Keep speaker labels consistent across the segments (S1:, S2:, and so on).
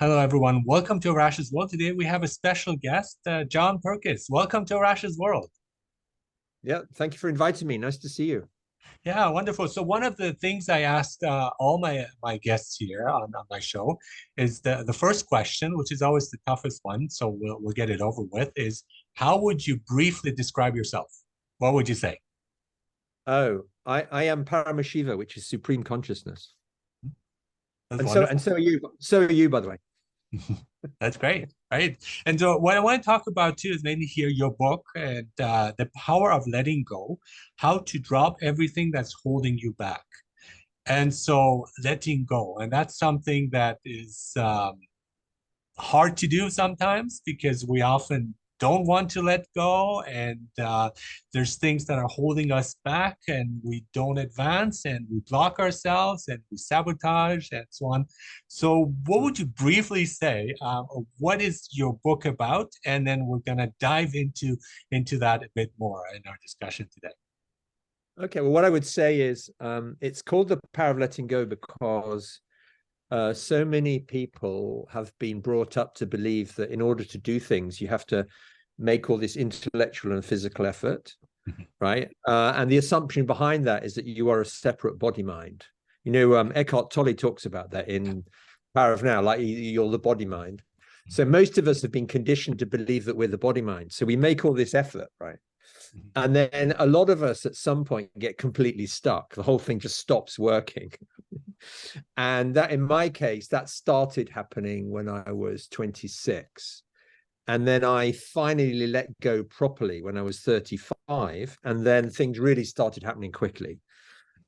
S1: Hello, everyone. Welcome to Arash's World. Today we have a special guest, John Purkiss. Welcome to Arash's World.
S2: Yeah, thank you for inviting me. Nice to see you.
S1: Yeah, wonderful. So one of the things I asked all my guests here on my show is the first question, which is always the toughest one. So we'll get it over with. Is how would you briefly describe yourself? What would you say?
S2: Oh, I am Paramashiva, which is supreme consciousness.
S1: That's
S2: And so
S1: wonderful.
S2: and so are you. So are you, by the way.
S1: That's great, right? And so what I want to talk about too is mainly here your book and the power of letting go, how to drop everything that's holding you back. And so letting go, and that's something that is hard to do sometimes because we often don't want to let go, and there's things that are holding us back, and we don't advance, and we block ourselves, and we sabotage, and so on. So, what would you briefly say? What is your book about? And then we're gonna dive into that a bit more in our discussion today.
S2: Okay, well, what I would say is it's called The Power of Letting Go because so many people have been brought up to believe that in order to do things, you have to make all this intellectual and physical effort, right? And the assumption behind that is that you are a separate body mind. You know, Eckhart Tolle talks about that in Power of Now, like you're the body mind. So most of us have been conditioned to believe that we're the body mind. So we make all this effort, right? And then a lot of us at some point get completely stuck. The whole thing just stops working. And that, in my case, that started happening when I was 26. And then I finally let go properly when I was 35. And then things really started happening quickly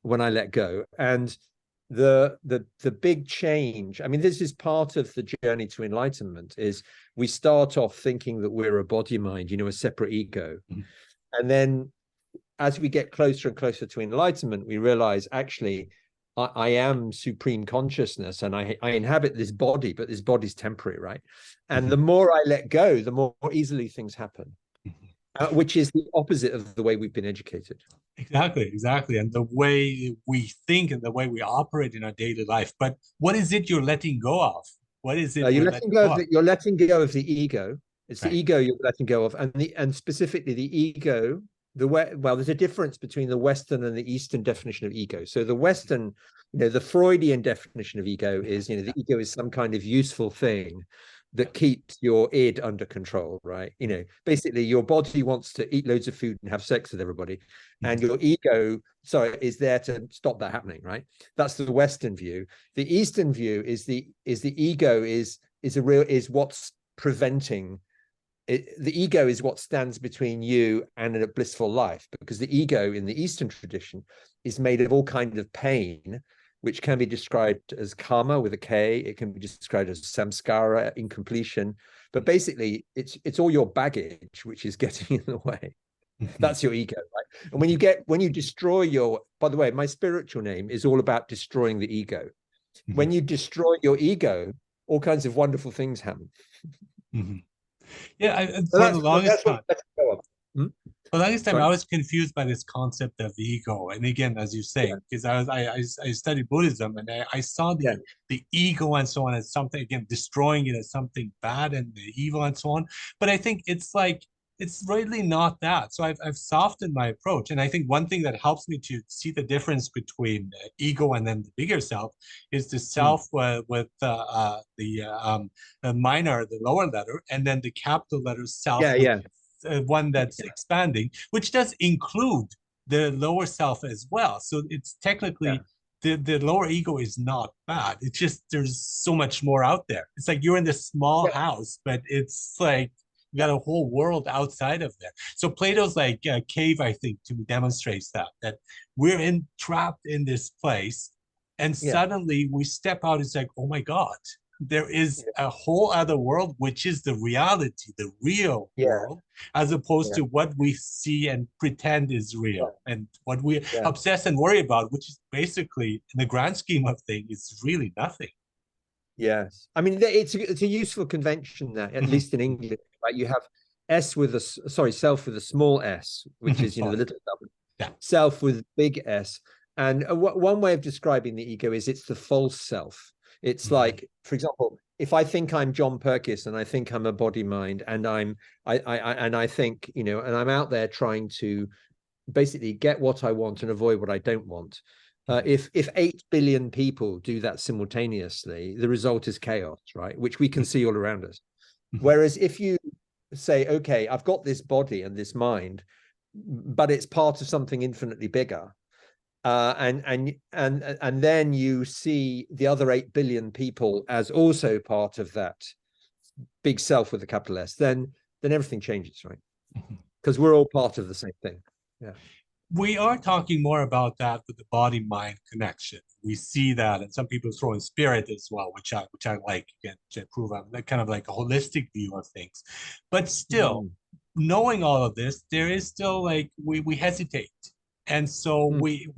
S2: when I let go. And the big change, I mean, this is part of the journey to enlightenment, is we start off thinking that we're a body mind, you know, a separate ego. And then as we get closer and closer to enlightenment, we realize actually I am supreme consciousness and I inhabit this body, but this body's temporary, right? And the more I let go, the more easily things happen, which is the opposite of the way we've been educated.
S1: Exactly. And the way we think and the way we operate in our daily life. But what is it you're letting go of? What is it
S2: You're
S1: we're
S2: letting
S1: letting
S2: go
S1: go
S2: of
S1: of?
S2: you're letting go of the ego. It's the
S1: Right.
S2: ego you're letting go of, and specifically the ego. Well, there's a difference between the Western and the Eastern definition of ego. So the Western, you know, the Freudian definition of ego is, you know, the ego is some kind of useful thing that keeps your id under control, right? You know, basically your body wants to eat loads of food and have sex with everybody, and your ego, sorry, is there to stop that happening, right? That's the Western view. The Eastern view is the ego is what's preventing it. The ego is what stands between you and a blissful life, because the ego in the Eastern tradition is made of all kinds of pain, which can be described as karma with a K. It can be described as samskara, incompletion. But basically, it's all your baggage which is getting in the way. That's your ego, right? And when you destroy your, by the way, my spiritual name is all about destroying the ego. When you destroy your ego, all kinds of wonderful things happen.
S1: Yeah,
S2: So
S1: for the longest
S2: that's what
S1: time.
S2: letting go of. Hmm?
S1: For the longest time,
S2: Sorry.
S1: I was confused by this concept of ego. And again, as you say,
S2: Yeah.
S1: because I studied Buddhism, and I saw
S2: Yeah.
S1: the ego and so on as something, again, destroying it as something bad and the evil and so on. But I think it's like it's really not that. So I've softened my approach, and I think one thing that helps me to see the difference between ego and then the bigger self is the self with the minor, the lower letter, and then the capital letter self,
S2: Yeah.
S1: which
S2: Yeah.
S1: is one that's
S2: Yeah.
S1: expanding, which does include the lower self as well. So it's
S2: Yeah.
S1: technically the lower ego is not bad. It's just there's so much more out there. It's like you're in this small
S2: Yeah.
S1: house, but it's like you got a whole world outside of there. So Plato's like cave, I think, to demonstrates that we're trapped in this place, and
S2: Yeah.
S1: suddenly we step out. It's like, oh my God, there is
S2: Yeah.
S1: a whole other world, which is the reality, the real
S2: Yeah.
S1: world, as opposed
S2: Yeah.
S1: to what we see and pretend is
S2: Yeah.
S1: real, and what we
S2: Yeah.
S1: obsess and worry about, which is basically, in the grand scheme of things, is really nothing.
S2: Yes. I mean, it's a useful convention there, at least in English. Right? You have self with a small s, which is, you know, the little
S1: Yeah.
S2: self with big S. And one way of describing the ego is it's the false self. It's like, for example, if I think I'm John Purkiss and I think I'm a body mind, and I think, you know, and I'm out there trying to basically get what I want and avoid what I don't want. If 8 billion people do that simultaneously, the result is chaos, right? Which we can see all around us. Whereas if you say, okay, I've got this body and this mind, but it's part of something infinitely bigger, and then you see the other 8 billion people as also part of that big self with a capital S, then everything changes, right? Because we're all part of the same thing. Yeah.
S1: We are talking more about that with the body-mind connection. We see that, and some people throw in spirit as well, which I like, again, to prove out that kind of like a holistic view of things. But still, knowing all of this, there is still like we hesitate, and so we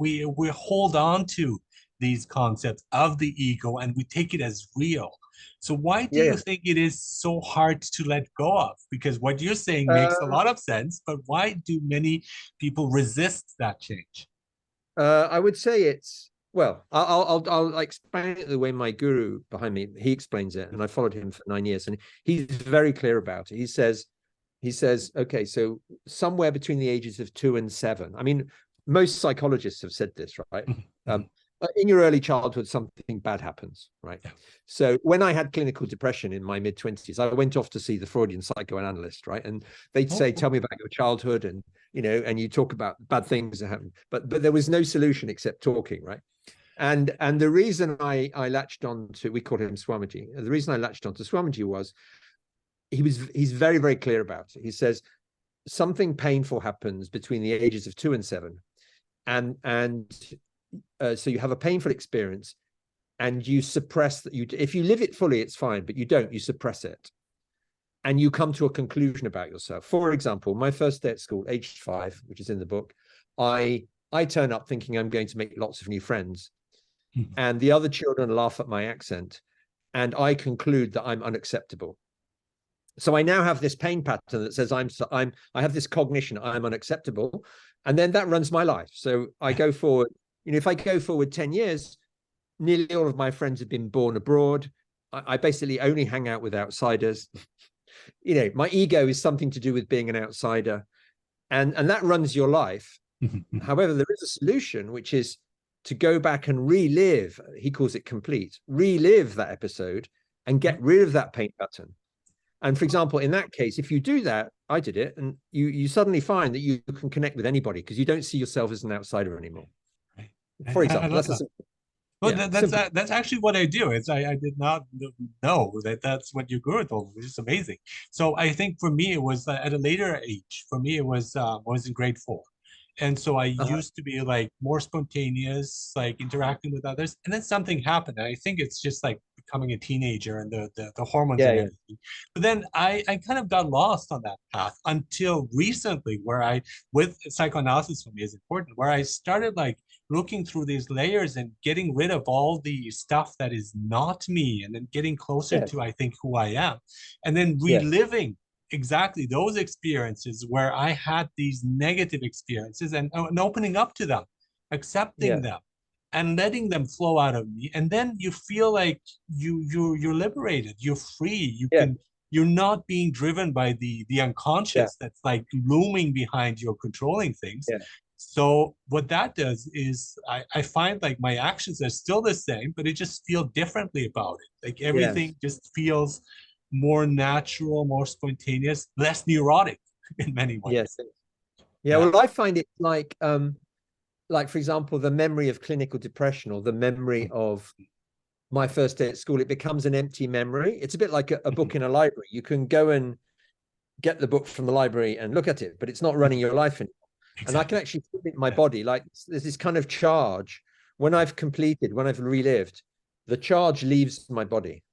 S1: hold on to these concepts of the ego and we take it as real. So why do you think it is so hard to let go of? Because what you're saying makes a lot of sense, but why do many people resist that change?
S2: I would say it's, well, I'll explain it the way my guru behind me, he explains it, and I followed him for 9 years, and he's very clear about it. He says, okay, so somewhere between the ages of 2 and 7. I mean, most psychologists have said this, right? In your early childhood, something bad happens, right? Yeah. So when I had clinical depression in my mid-20s, I went off to see the Freudian psychoanalyst, right? And they'd say, tell me about your childhood, and, you know, and you talk about bad things that happened, but there was no solution except talking, right? And the reason I latched on to, we call him Swamiji. The reason I latched on to Swamiji was he's very, very clear about it. He says something painful happens between the ages of 2 and 7, so you have a painful experience, and you suppress that. If you live it fully, it's fine, but you don't. You suppress it, and you come to a conclusion about yourself. For example, my first day at school, aged 5, which is in the book, I turn up thinking I'm going to make lots of new friends, and the other children laugh at my accent, and I conclude that I'm unacceptable. So I now have this pain pattern that says I have this cognition, I'm unacceptable, and then that runs my life. So I go forward. You know, if I go forward 10 years, nearly all of my friends have been born abroad. I basically only hang out with outsiders. You know, my ego is something to do with being an outsider, and that runs your life. However, there is a solution, which is to go back and relive, he calls it complete, relive that episode and get rid of that pain pattern. And for example, in that case, if you do that, I did it, and you suddenly find that you can connect with anybody because you don't see yourself as an outsider anymore. For example,
S1: that's actually what I do. I did not know that's what your guru told me, which is amazing. So I think for me it was at a later age. For me it was I was in grade 4, and so I used to be like more spontaneous, like interacting with others, and then something happened. And I think it's just like becoming a teenager and the hormones and everything. But then I kind of got lost on that path until recently, where with psychoanalysis for me is important, where I started like looking through these layers and getting rid of all the stuff that is not me, and then getting closer to, I think, who I am, and then reliving exactly those experiences where I had these negative experiences, and opening up to them, accepting them, and letting them flow out of me. And then you feel like you're liberated, you're free, you're not being driven by the unconscious that's like looming behind you, controlling things. So what that does is I find like my actions are still the same, but it just feels differently about it. Like everything just feels more natural, more spontaneous, less neurotic in many ways.
S2: Well, I find it like for example, the memory of clinical depression, or the memory of my first day at school, it becomes an empty memory. It's a bit like a book in a library. You can go and get the book from the library and look at it, but it's not running your life anymore. And I can actually feel it in my body. Like there's this kind of charge. When I've completed, when I've relived, the charge leaves my body.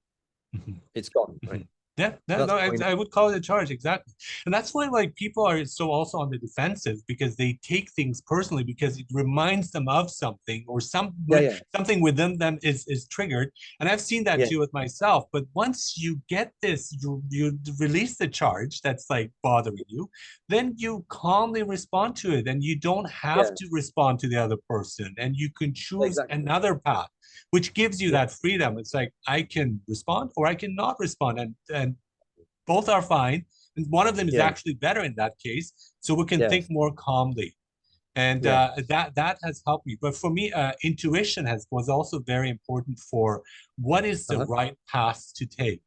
S2: It's gone, right?
S1: Yeah, no,
S2: That's
S1: no,
S2: my
S1: I would call it a charge, exactly. And that's why like people are so also on the defensive because they take things personally because it reminds them of something or
S2: yeah, yeah,
S1: something within them is triggered. And I've seen that
S2: yeah,
S1: too with myself. But once you get this, you release the charge that's like bothering you, then you calmly respond to it and you don't have
S2: yeah,
S1: to respond to the other person and you can choose
S2: exactly.
S1: another path which gives you
S2: Yeah,
S1: that freedom. It's like I can respond or I cannot respond, and both are fine. And one of them is
S2: yeah,
S1: actually better in that case, so we can think
S2: yes,
S1: more calmly. And
S2: yeah,
S1: that has helped me. But for me, intuition has was also very important for what is the
S2: uh-huh.
S1: right path to take.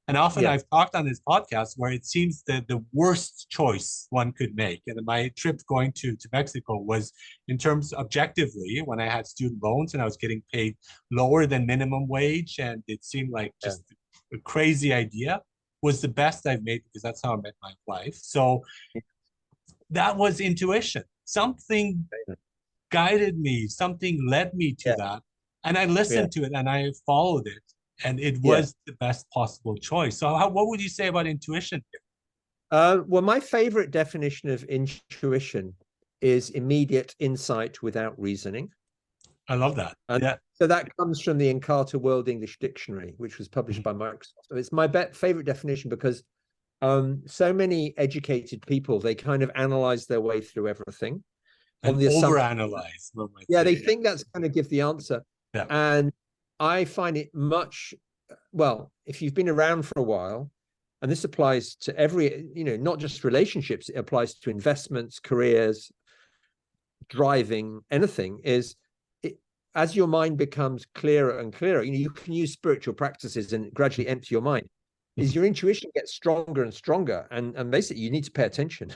S1: And often
S2: Yeah,
S1: I've talked on this podcast where it seems that the worst choice one could make. And my trip going to Mexico was in terms objectively when I had student loans and I was getting paid lower than minimum wage, and it seemed like
S2: yeah,
S1: just a crazy idea was the best I've made because that's how I met my wife. So that was intuition. Something guided me, something led me to
S2: yeah,
S1: that. And I
S2: yeah,
S1: listened to it and I followed it. And it
S2: yeah.
S1: was the best possible choice. So, what would you say about intuition here?
S2: Well, my favorite definition of intuition is immediate insight without reasoning.
S1: I love that.
S2: And
S1: Yeah.
S2: so that comes from the Encarta World English Dictionary, which was published by Microsoft. So it's my favorite definition because so many educated people, they kind of analyze their way through everything on
S1: And
S2: the assumption.
S1: overanalyze, one might
S2: Yeah, they
S1: say. Yeah.
S2: think that's going to give the answer.
S1: Yeah.
S2: And I find it much, well, if you've been around for a while, and this applies to every, not just relationships, it applies to investments, careers, driving, anything, as your mind becomes clearer and clearer, you can use spiritual practices and gradually empty your mind, is your intuition gets stronger and stronger. And basically you need to pay attention.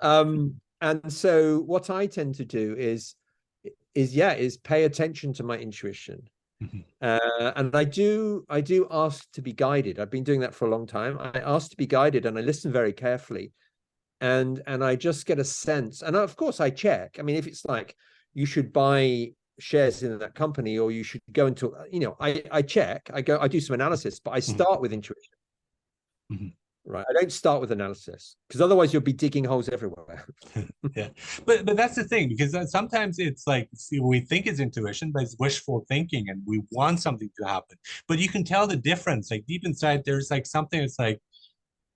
S2: And so what I tend to do is pay attention to my intuition. And I do ask to be guided. I've been doing that for a long time. I ask to be guided and I listen very carefully, and I just get a sense. And of course I check. I mean, if it's like you should buy shares in that company or you should go into, I check, I do some analysis, but I start with intuition. Right. I don't start with analysis because otherwise you'll be digging holes everywhere.
S1: Yeah, but that's the thing because sometimes it's like see, we think it's intuition, but it's wishful thinking, and we want something to happen. But you can tell the difference. Like deep inside, there's like something that's like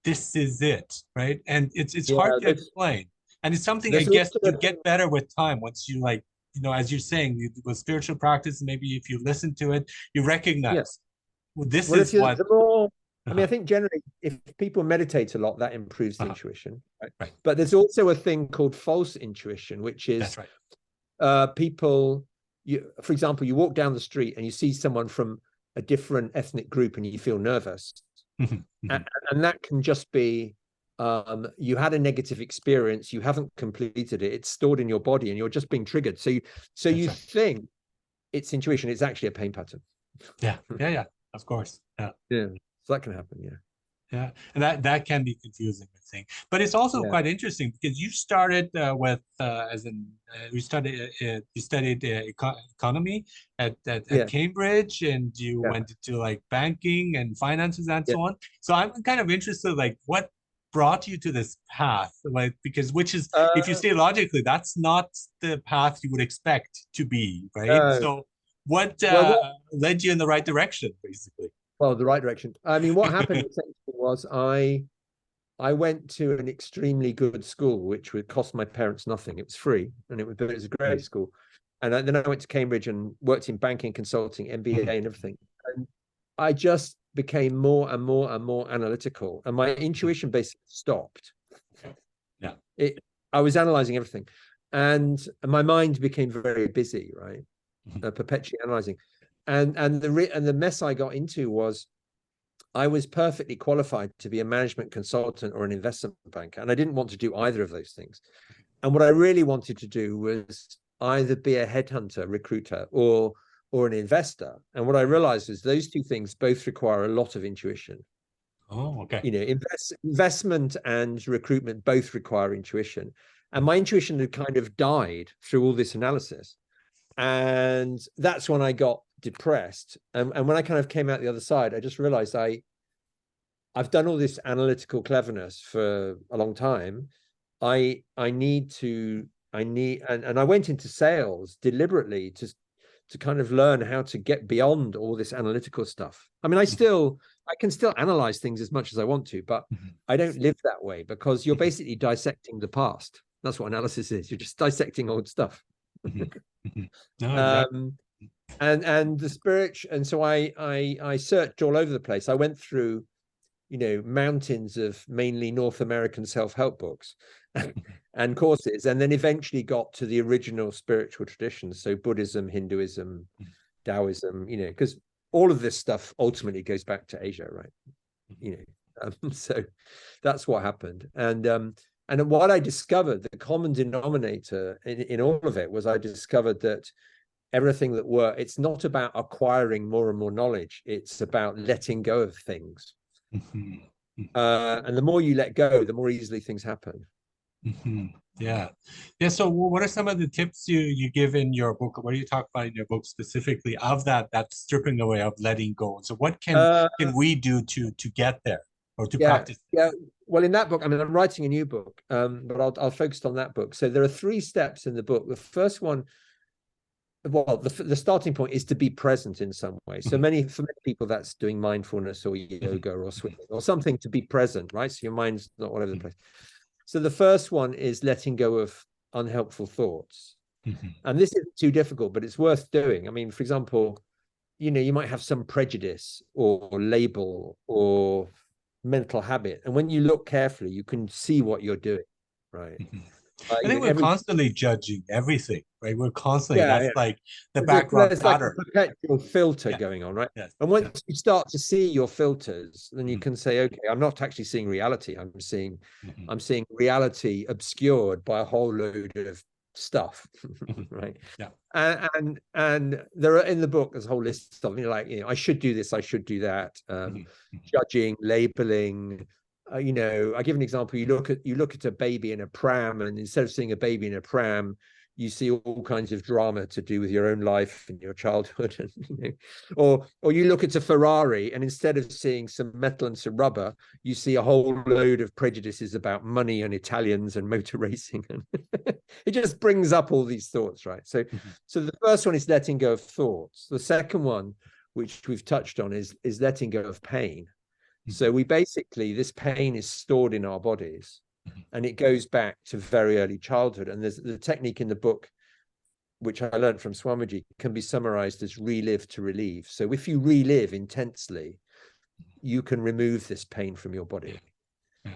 S1: this is it, right? And it's
S2: Yeah,
S1: hard to explain, and it's something I
S2: there's
S1: guess
S2: also
S1: you
S2: a thing.
S1: get better with time once you like as you're saying with spiritual practice. Maybe if you listen to it, you
S2: Yeah.
S1: recognize well, this
S2: Well, if
S1: is
S2: you're
S1: what.
S2: the more, I mean,
S1: Uh-huh,
S2: I think generally, if people meditate a lot, that improves
S1: uh-huh,
S2: intuition. Right?
S1: right.
S2: But there's also a thing called false intuition, which
S1: That's
S2: is
S1: right.
S2: people. For example, you walk down the street and you see someone from a different ethnic group, and you feel nervous, and that can just be you had a negative experience, you haven't completed it, it's stored in your body, and you're just being triggered. So
S1: That's
S2: you
S1: right.
S2: think it's intuition, it's actually a pain pattern.
S1: Yeah, yeah, yeah. Of course. Yeah.
S2: Yeah, so that can happen. Yeah.
S1: Yeah, and that can be confusing, I think. But it's also
S2: Yeah.
S1: quite interesting because you started with as in you studied economy at
S2: Yeah.
S1: Cambridge, and you
S2: Yeah.
S1: went into like banking and finances and
S2: Yeah.
S1: so on. So I'm kind of interested, like what brought you to this path, like because which is if you
S2: Uh,
S1: say logically, that's not the path you would expect to be, right?
S2: no.
S1: So what
S2: Well,
S1: led you in the right direction, basically?
S2: the right direction. I mean, what happened essentially was I went to an extremely good school, which would cost my parents nothing. It was free, and but it was a great school. And then I went to Cambridge and worked in banking, consulting, MBA, and everything. And I just became more and more and more analytical, and my intuition basically stopped.
S1: Yeah.
S2: I was analyzing everything, and my mind became very busy, right? Perpetually analyzing. And the mess I got into was I was perfectly qualified to be a management consultant or an investment banker, and I didn't want to do either of those things. And what I really wanted to do was either be a headhunter, recruiter, or an investor. And what I realized is those two things both require a lot of intuition.
S1: Oh, okay.
S2: Investment and recruitment both require intuition. And my intuition had kind of died through all this analysis. And that's when I got depressed. And when I kind of came out the other side, I just realized I've done all this analytical cleverness for a long time. I need and I went into sales deliberately to kind of learn how to get beyond all this analytical stuff. I mean, I can still analyze things as much as I want to, but I don't live that way, because you're basically dissecting the past. That's what analysis is. You're just dissecting old stuff.
S1: No, exactly.
S2: And the spiritual, and so I searched all over the place. I went through, mountains of mainly North American self-help books and courses, and then eventually got to the original spiritual traditions. So Buddhism, Hinduism, Taoism, because all of this stuff ultimately goes back to Asia, right? So that's what happened. And what I discovered, the common denominator in all of it, was I discovered that everything it's not about acquiring more and more knowledge. It's about letting go of things. And the more you let go, the more easily things happen.
S1: Yeah. So what are some of the tips you give in your book? What do you talk about in your book specifically of that stripping away, of letting go? So what can we do to get there, or to practice?
S2: Yeah. Well, in that book, I mean, I'm writing a new book, but I'll focus on that book. So there are 3 steps in the book. The first one, well, the starting point is to be present in some way. So for many people, that's doing mindfulness or yoga or swimming or something to be present, right? So your mind's not all over the place. So the first one is letting go of unhelpful thoughts. And this isn't too difficult, but it's worth doing. I mean, for example, you might have some prejudice or label or mental habit. And when you look carefully, you can see what you're doing, right?
S1: I think we're constantly judging everything, right? We're constantly, like the background
S2: there's
S1: pattern.
S2: Like a perpetual filter going on, right?
S1: Yes.
S2: And once you start to see your filters, then you can say, okay, I'm not actually seeing reality. I'm seeing reality obscured by a whole load of stuff, right?
S1: Yeah.
S2: And there are, in the book, there's a whole list of something like, I should do this, I should do that, judging, labeling. I give an example. You look at a baby in a pram, and instead of seeing a baby in a pram, you see all kinds of drama to do with your own life and your childhood. And, or you look at a Ferrari, and instead of seeing some metal and some rubber, you see a whole load of prejudices about money and Italians and motor racing. And it just brings up all these thoughts, right? So the first one is letting go of thoughts. The second one, which we've touched on, is letting go of pain. So this pain is stored in our bodies, and it goes back to very early childhood. And there's the technique in the book, which I learned from Swamiji, can be summarized as relive to relieve. So if you relive intensely, you can remove this pain from your body,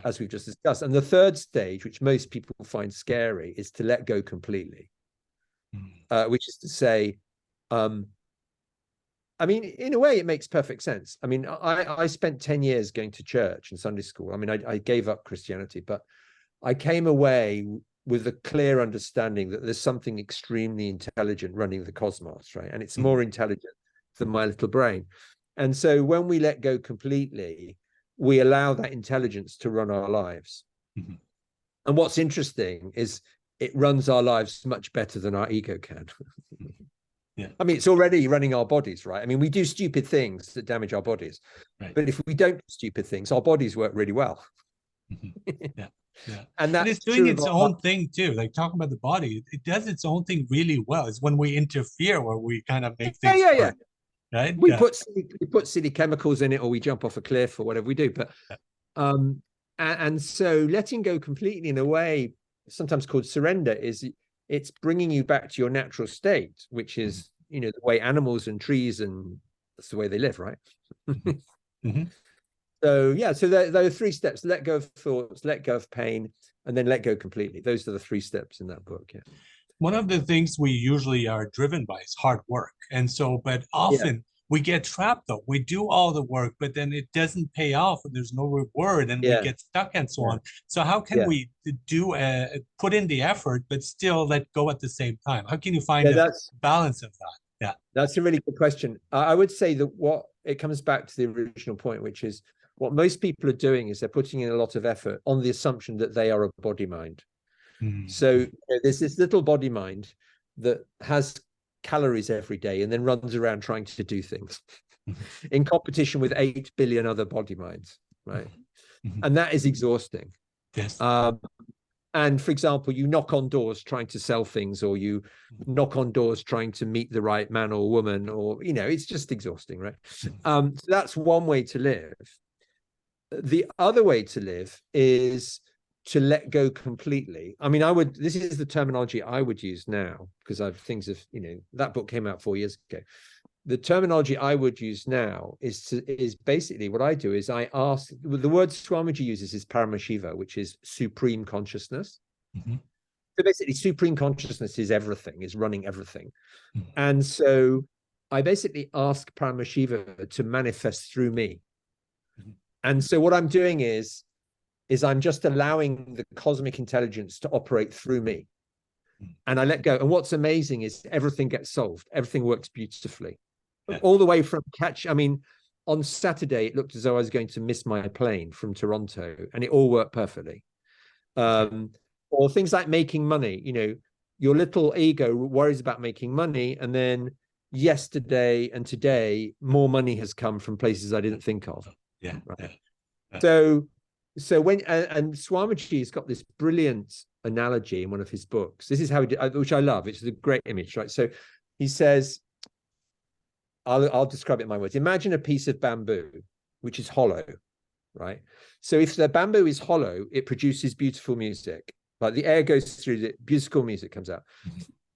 S2: as we've just discussed. And the third stage, which most people find scary, is to let go completely, which is to say, I mean, in a way, it makes perfect sense. I mean, I spent 10 years going to church and Sunday school. I mean, I gave up Christianity, but I came away with a clear understanding that there's something extremely intelligent running the cosmos, right? And it's more intelligent than my little brain. And so when we let go completely, we allow that intelligence to run our lives. And what's interesting is it runs our lives much better than our ego can.
S1: Yeah.
S2: I mean, it's already running our bodies, right? I mean, we do stupid things that damage our bodies, but if we don't do stupid things, our bodies work really well.
S1: Yeah.
S2: And
S1: it's doing its own thing too. Like, talking about the body, it does its own thing really well. It's when we interfere where we kind of make things work, right?
S2: We put silly chemicals in it, or we jump off a cliff, or whatever we do. But and so letting go completely, in a way, sometimes called surrender, is it's bringing you back to your natural state, which is, the way animals and trees, and that's the way they live, right? So there are 3 steps: let go of thoughts, let go of pain, and then let go completely. Those are the 3 steps in that book.
S1: One of the things we usually are driven by is hard work, and so, but often we get trapped though. We do all the work, but then it doesn't pay off, and there's no reward, and we get stuck and so on. So how can we put in the effort but still let go at the same time? How can you find a balance of that?
S2: That's a really good question. I would say that it comes back to the original point, which is what most people are doing is they're putting in a lot of effort on the assumption that they are a body mind. So there's this little body mind that has calories every day and then runs around trying to do things in competition with 8 billion other body minds, right? And that is exhausting.
S1: Yes.
S2: And for example, you knock on doors trying to sell things, or you knock on doors trying to meet the right man or woman, or, you know, it's just exhausting, right? So that's one way to live. The other way to live is to let go completely. I mean, this is the terminology I would use now, because you know, that book came out 4 years ago. The terminology I would use now is basically what I do is I ask, the word Swamiji uses is Paramashiva, which is supreme consciousness. So basically, supreme consciousness is everything, is running everything. And so I basically ask Paramashiva to manifest through me. And so what I'm doing is I'm just allowing the cosmic intelligence to operate through me. And I let go. And what's amazing is everything gets solved. Everything works beautifully. All the way from I mean, on Saturday, it looked as though I was going to miss my plane from Toronto, and it all worked perfectly. Or things like making money, you know, your little ego worries about making money, and then yesterday and today, more money has come from places I didn't think of.
S1: Yeah.
S2: Right. So when, and Swamiji has got this brilliant analogy in one of his books. This is how he did, which I love. It's a great image, right? So he says, I'll describe it in my words. Imagine a piece of bamboo, which is hollow, right? So if the bamboo is hollow, it produces beautiful music. Like the air goes through it, beautiful music comes out.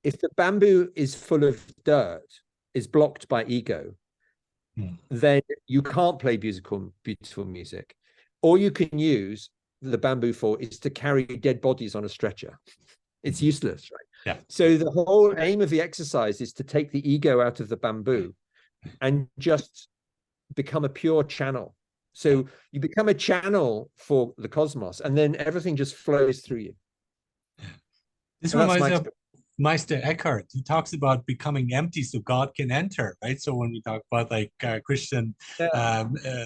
S2: If the bamboo is full of dirt, is blocked by ego, then you can't play beautiful music. All you can use the bamboo for is to carry dead bodies on a stretcher. It's useless, right?
S1: Yeah.
S2: So the whole aim of the exercise is to take the ego out of the bamboo and just become a pure channel. So you become a channel for the cosmos, and then everything just flows through you.
S1: This reminds me of Meister Eckhart, who talks about becoming empty so God can enter, right? So when we talk about like Christian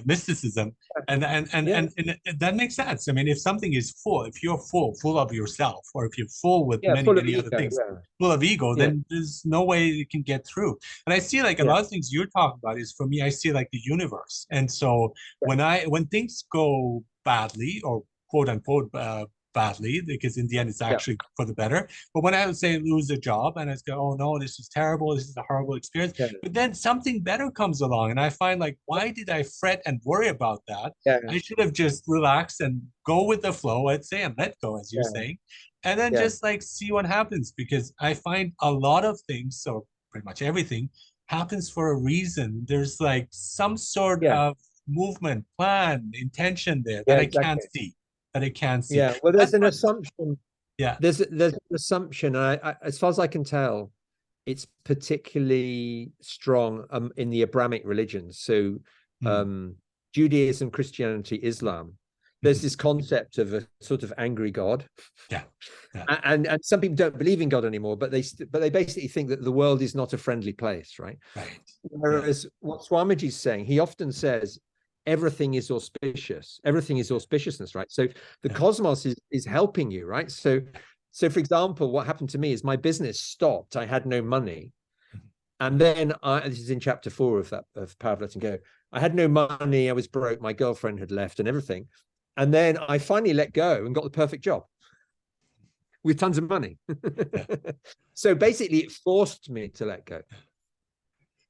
S1: mysticism, and that makes sense. I mean, if something is full, if you're full of yourself, or if you're full with many other things, full of ego, then there's no way it can get through. And I see like a lot of things you're talking about is, for me, I see like the universe. And so when things go badly, or quote unquote badly, because in the end it's actually for the better. But when I would say lose a job and I go, oh no, this is terrible, this is a horrible experience. But then something better comes along, and I find like, why did I fret and worry about that? I should have just relaxed and go with the flow, I'd say, and let go, as you're saying, and then just like see what happens. Because I find a lot of things, or pretty much everything, happens for a reason. There's like some sort of movement, plan, intention there that I can't see. That I can't see.
S2: Yeah, well, there's an assumption.
S1: Yeah,
S2: there's an assumption, and I, as far as I can tell, it's particularly strong in the Abrahamic religions. So, Judaism, Christianity, Islam. There's this concept of a sort of angry God. And some people don't believe in God anymore, but they basically think that the world is not a friendly place, right? Whereas what Swamiji's saying, he often says, everything is auspicious. Everything is auspiciousness, right? So the cosmos is helping you, right? So for example, what happened to me is my business stopped. I had no money. And then this is in chapter 4 of Power of Letting Go. I had no money. I was broke. My girlfriend had left and everything. And then I finally let go and got the perfect job with tons of money. So basically it forced me to let go.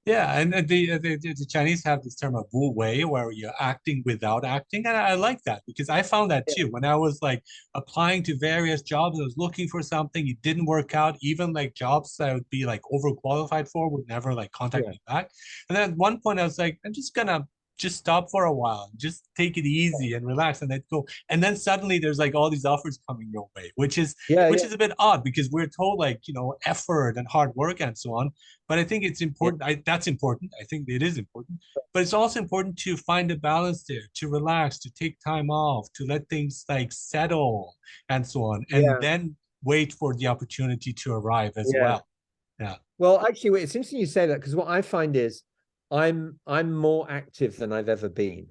S1: Yeah, and the Chinese have this term of wu wei, where you're acting without acting, and I like that, because I found that too when I was like applying to various jobs. I was looking for something, it didn't work out. Even like jobs that I would be like overqualified for would never like contact me back. And then at one point I was like, I'm just gonna just stop for a while, just take it easy and relax, and then go. And then suddenly there's like all these offers coming your way, which is a bit odd, because we're told like, you know, effort and hard work and so on. But I think it's important. That's important. I think it is important. But it's also important to find a balance there, to relax, to take time off, to let things like settle and so on, and then wait for the opportunity to arrive as well. Yeah.
S2: Well, actually, it's interesting you say that, because what I find is I'm more active than I've ever been,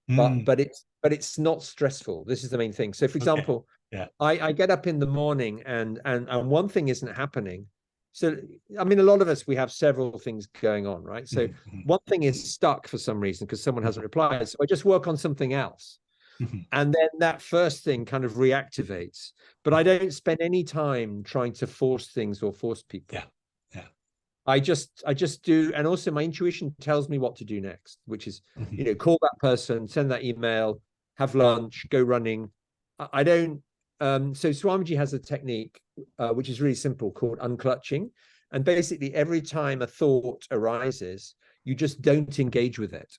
S2: but it's not stressful. This is the main thing. So, for example, I get up in the morning and one thing isn't happening, So, I mean, a lot of us, we have several things going on, right? So
S1: Mhm,
S2: one thing is stuck for some reason because someone hasn't replied. So I just work on something else.
S1: mhm.
S2: And then that first thing kind of reactivates. But I don't spend any time trying to force things or force people.
S1: Yeah, yeah.
S2: I just do, and also my intuition tells me what to do next, which is,
S1: Mhm,
S2: you know, call that person, send that email, have lunch, go running. I don't. So Swamiji has a technique which is really simple called unclutching, and basically every time a thought arises, you just don't engage with it.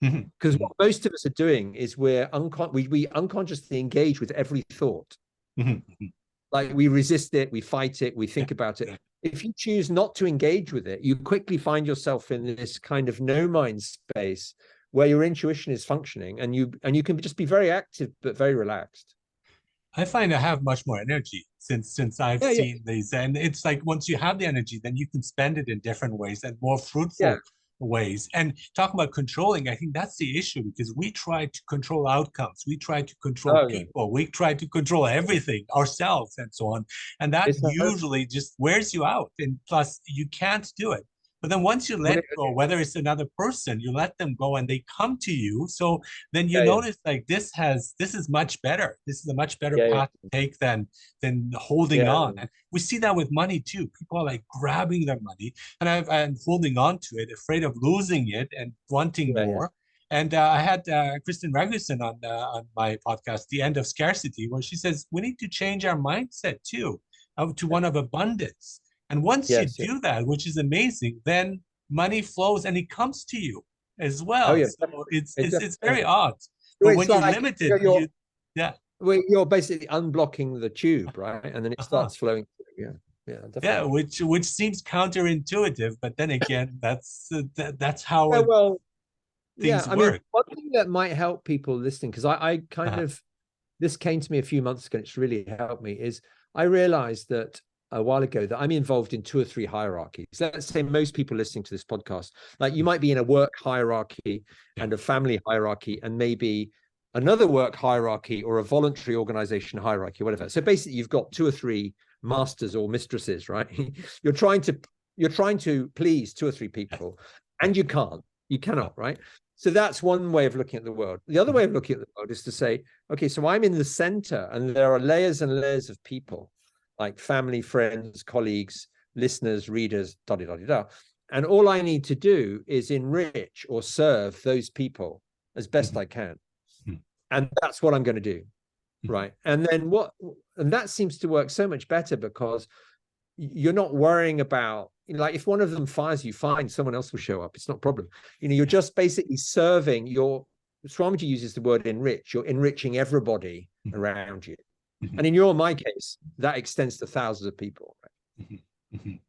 S1: mhm,
S2: Because
S1: mhm,
S2: what most of us are doing is we unconsciously engage with every thought.
S1: mhm, mhm.
S2: Like we resist it, we fight it, we
S1: Yeah,
S2: think about it.
S1: yeah.
S2: If you choose not to engage with it, you quickly find yourself in this kind of no mind space where your intuition is functioning, and you can just be very active but very relaxed.
S1: I find I have much more energy since I've
S2: Yeah, yeah,
S1: seen these, and it's like once you have the energy, then you can spend it in different ways and more
S2: yeah.
S1: fruitful ways. And talking about controlling, I think that's the issue because we try to control outcomes, we try to control
S2: Oh yeah.
S1: people, we try to control everything ourselves, and so on. And that
S2: It's
S1: usually just wears you out. And plus, you can't do it. But then once you
S2: well,
S1: let go, whether it's another person, you let them go and they come to you. So then you
S2: yeah, yeah,
S1: notice like this is much better. This is a much better
S2: yeah,
S1: path to take than holding
S2: yeah,
S1: on. And we see that with money too. People are like grabbing their money and I'm holding on to it, afraid of losing it and wanting
S2: yeah, yeah,
S1: more. And I had Kristen Ragusan on my podcast, The End of Scarcity, where she says we need to change our mindset too, to
S2: yeah.
S1: one of abundance. And once you
S2: Yes, yeah.
S1: do that, which is amazing, then money flows and it comes to you as
S2: Oh
S1: well.
S2: yeah,
S1: So it's
S2: it
S1: it's
S2: definitely
S1: it's very
S2: happens.
S1: odd.
S2: Well,
S1: But
S2: it's
S1: when you're
S2: like
S1: limited,
S2: you're
S1: yeah,
S2: well, you're basically unblocking the tube, right? And then it
S1: uh-huh,
S2: starts flowing through. Yeah, yeah,
S1: yeah,
S2: definitely.
S1: which seems counterintuitive, but then again, that's how
S2: Yeah, well, yeah.
S1: things
S2: I mean,
S1: work.
S2: one thing that might help people listening, because I kind
S1: Uh-huh.
S2: of this came to me a few months ago, and it's really helped me, is I realized that a while ago that I'm involved in two or three hierarchies. Let's say most people listening to this podcast, like you might be in a work hierarchy
S1: Yeah.
S2: and a family hierarchy, and maybe another work hierarchy or a voluntary organization hierarchy, whatever. So basically, you've got two or three masters or mistresses, right? you're trying to you're trying to please two or three
S1: Yes.
S2: people,
S1: Yeah.
S2: and you
S1: Uh,
S2: cannot, right? So that's one way of looking at the world. The other
S1: mhm,
S2: way of looking at the world is to say, okay, so I'm in the center, and there are layers and layers of people, like family, friends, colleagues, listeners, readers, da da da da. And all I need to do is enrich or serve those people as best
S1: mhm,
S2: I can.
S1: mhm,
S2: And that's what I'm going to do.
S1: mhm.
S2: Right. And that seems to work so much better because you're not worrying about, you know, like if one of them fires you, fine, someone else will show up. It's not a problem. You know, you're just basically serving your Swamiji uses the word enrich. You're enriching everybody
S1: Mhm,
S2: around you.
S1: mhm,
S2: And in my case, that extends to thousands of people.
S1: mhm, mhm.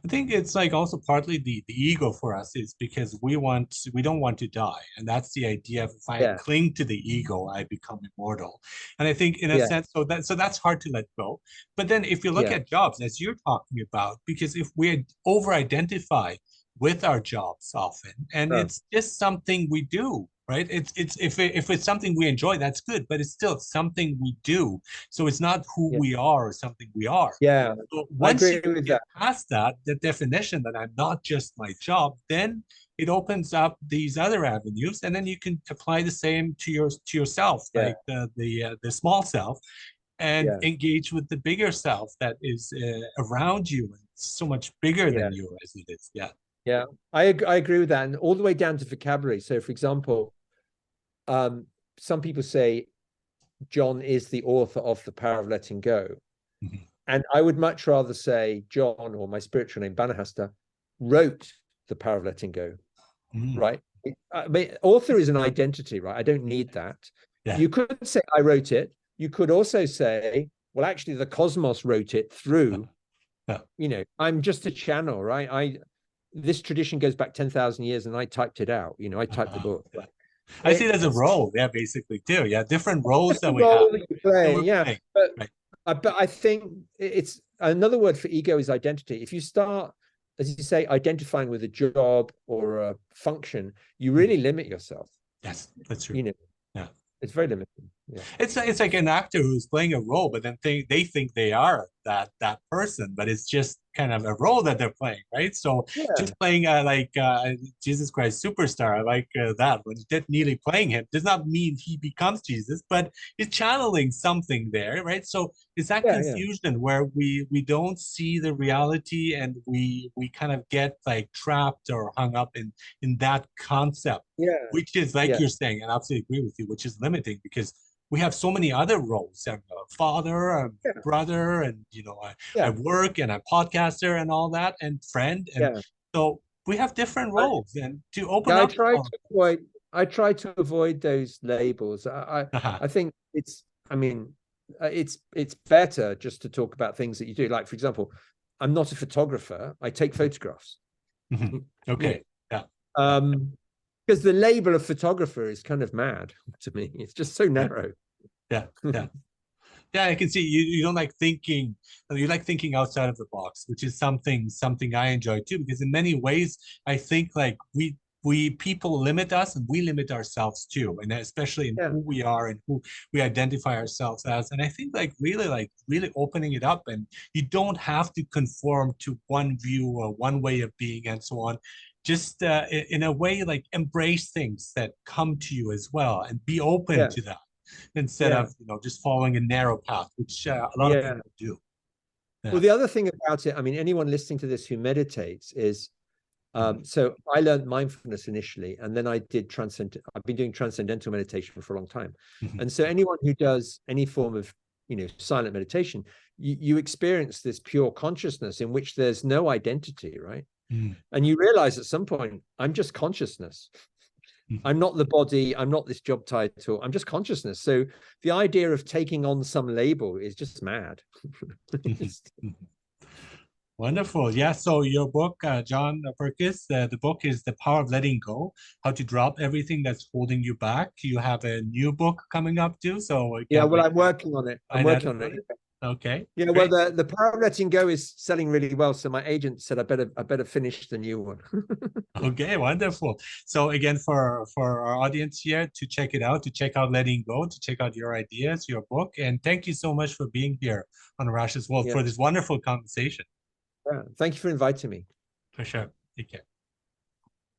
S1: I think it's like also partly the ego for us is because we don't want to die. And that's the idea of if I
S2: Yeah.
S1: cling to the ego, I become immortal. And I think in a
S2: Yeah.
S1: sense, so that's hard to let go. But then if you look
S2: Yeah.
S1: at jobs, as you're talking about, because if we over-identify with our jobs often, and
S2: Oh,
S1: it's just something we do, right? It's if it's something we enjoy, that's good, but it's still something we do. So it's not who
S2: yeah.
S1: we are or something we are.
S2: Yeah.
S1: So
S2: I
S1: once you
S2: agree with
S1: get
S2: that.
S1: past that, the definition that I'm not just my job, then it opens up these other avenues, and then you can apply the same to yourself,
S2: Yeah.
S1: like the small self, and
S2: Yeah.
S1: engage with the bigger self that is around you and so much bigger
S2: Yeah.
S1: than you as it is. Yeah.
S2: Yeah. I agree with that. And all the way down to vocabulary. So for example, um, some people say John is the author of The Power of Letting Go.
S1: Mhm.
S2: And I would much rather say John, or my spiritual name, Banahasta, wrote The Power of Letting Go,
S1: Mhm.
S2: right? I mean, author is an identity, right? I don't need that.
S1: Yeah.
S2: You could say I wrote it. You could also say, well, actually, the cosmos wrote it through,
S1: Yeah.
S2: I'm just a channel, right? This tradition goes back 10,000 years and I typed it out, I typed the book.
S1: Yeah. I see it as a
S2: It's
S1: role, yeah, basically too. Yeah, different roles that
S2: different
S1: we have
S2: role that you
S1: that
S2: play,
S1: we're
S2: yeah.
S1: playing.
S2: But
S1: Right.
S2: but I think it's another word for ego is identity. If you start, as you say, identifying with a job or a function, you
S1: Mhm.
S2: really limit yourself.
S1: Yes, that's true.
S2: You know,
S1: Yeah.
S2: it's very limiting. Yeah.
S1: It's like an actor who's playing a role, but then they think they are that person, but it's just kind of a role that they're playing, right? So
S2: Yeah,
S1: just playing Jesus Christ Superstar, I like that. When Jet Neely playing him does not mean he becomes Jesus, but he's channeling something there, right? So it's that
S2: yeah, yeah,
S1: confusion where we don't see the reality, and we kind of get like trapped or hung up in that concept,
S2: yeah,
S1: which is like
S2: yeah,
S1: you're saying, and I absolutely agree with you, which is limiting because we have so many other roles. I'm a father, I'm a
S2: yeah,
S1: brother, and I
S2: yeah,
S1: work and I'm podcaster and all that, and friend, and
S2: yeah.
S1: so we have different
S2: I,
S1: roles, and to open
S2: yeah,
S1: up to all
S2: I try to avoid those labels.
S1: uh-huh.
S2: I think I mean, it's better just to talk about things that you do. Like, for example, I'm not a photographer. I take photographs.
S1: Mhm.
S2: You know,
S1: Okay, yeah, yeah,
S2: um, because the label of photographer is kind of mad to me. It's just so
S1: yeah,
S2: narrow.
S1: yeah, yeah. Yeah, I can see you don't like thinking, you like thinking outside of the box, which is something I enjoy too, because in many ways I think like we people limit us and we limit ourselves too, and especially in
S2: Yeah,
S1: who we are and who we identify ourselves as. And I think like really opening it up, and you don't have to conform to one view or one way of being and so on. Just in a way, like embrace things that come to you as well, and be open
S2: yeah,
S1: to that instead
S2: yeah,
S1: of just following a narrow path, which a lot of
S2: yeah.
S1: people do.
S2: Well,
S1: Yeah.
S2: the other thing about it, I mean, anyone listening to this who meditates is
S1: Mhm.
S2: so I learned mindfulness initially, and then I did I've been doing transcendental meditation for a long time.
S1: Mhm.
S2: And so anyone who does any form of, silent meditation, you experience this pure consciousness in which there's no identity, right?
S1: Mhm.
S2: And you realize at some point, I'm just consciousness.
S1: Mhm.
S2: I'm not the body. I'm not this job title. I'm just consciousness. So the idea of taking on some label is just mad.
S1: Mhm. Mhm. Wonderful. Yeah. So your book, John Purkiss, the book is The Power of Letting Go, How to Drop Everything That's Holding You Back. You have a new book coming up too, so I
S2: Yeah,
S1: can't
S2: well,
S1: wait
S2: I'm
S1: to
S2: working on it. I'm
S1: find out
S2: working on
S1: about
S2: it.
S1: it. Okay,
S2: Yeah, well,
S1: great.
S2: the power of letting go is selling really well. So my agent said I better finish the new one.
S1: Okay, wonderful. So again, for our audience here to check it out, to check out Letting Go, to check out your ideas, your book, and thank you so much for being here on Rash's World
S2: Yeah,
S1: for this wonderful conversation.
S2: yeah. Thank you for inviting me.
S1: For sure. Take care.